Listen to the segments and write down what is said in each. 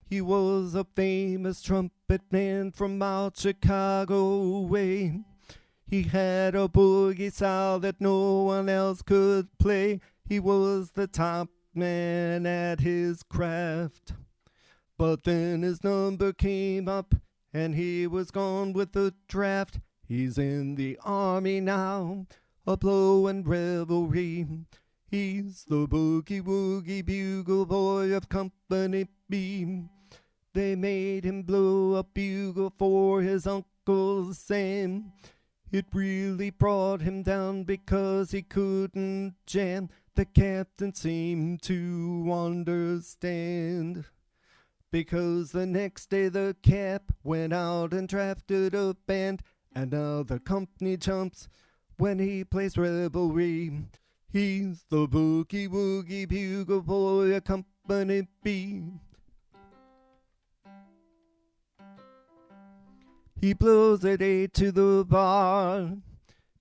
He was a famous trumpet man from out Chicago way. He had a boogie style that no one else could play. He was the top man at his craft. But then his number came up and he was gone with the draft. He's in the army now, a blowin' revelry. He's the Boogie Woogie Bugle Boy of Company B. They made him blow a bugle for his Uncle Sam. It really brought him down because he couldn't jam. The captain seemed to understand, because the next day the cap went out and drafted a band, and now the company jumps when he plays revelry. He's the Boogie Woogie Bugle Boy of Company B. He blows at 8 to the bar,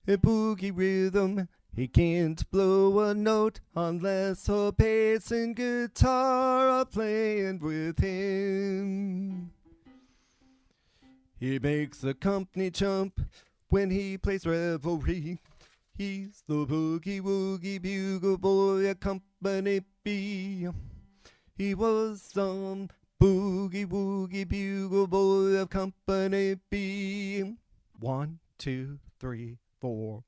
a boogie rhythm. He can't blow a note unless her bass and guitar are playing with him. He makes the company jump when he plays revelry. He's the Boogie Woogie Bugle Boy of Company B. He was some Boogie Woogie Bugle Boy of Company B. 1, 2, 3, 4.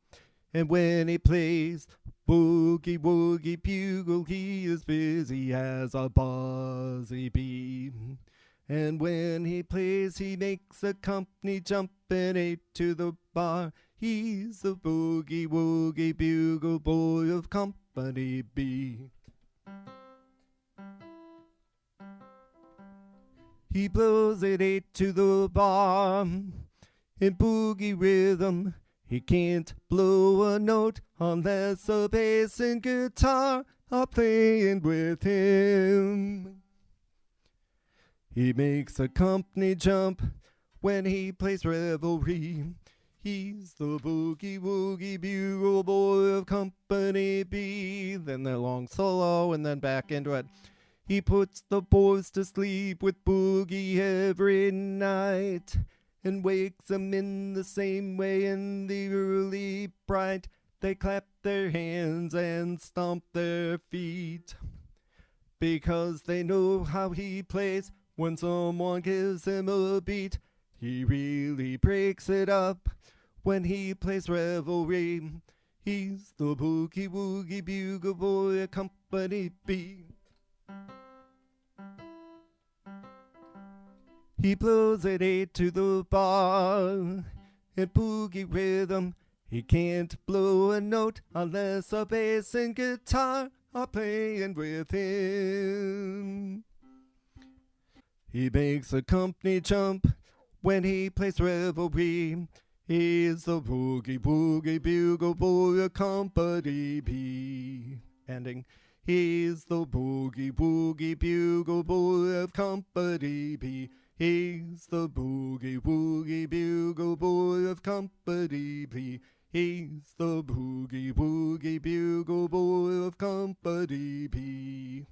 And when he plays Boogie Woogie Bugle, he is busy as a buzzy bee. And when he plays, he makes the company jump and 8 to the bar. He's the Boogie Woogie Bugle Boy of Company B. He blows at 8 to the bar in boogie rhythm. He can't blow a note unless a bass and guitar are playing with him. He makes a company jump when he plays revelry. He's the Boogie Woogie Bugle Boy of Company B. Then the long solo and then back into it. He puts the boys to sleep with boogie every night, and wakes them in the same way in the early bright. They clap their hands and stomp their feet, because they know how he plays when someone gives him a beat. He really breaks it up when he plays revelry. He's the Boogie Woogie Bugle Boy of Company B. He blows at 8 to the bar in boogie rhythm. He can't blow a note unless a bass and guitar are playing with him. He makes a company jump when he plays revelry. He's the Boogie Woogie Bugle Boy of Company B. Ending. He's the Boogie Woogie Bugle Boy of Company B. He's the Boogie Woogie Bugle Boy of Company B. He's the Boogie Woogie Bugle Boy of Company B.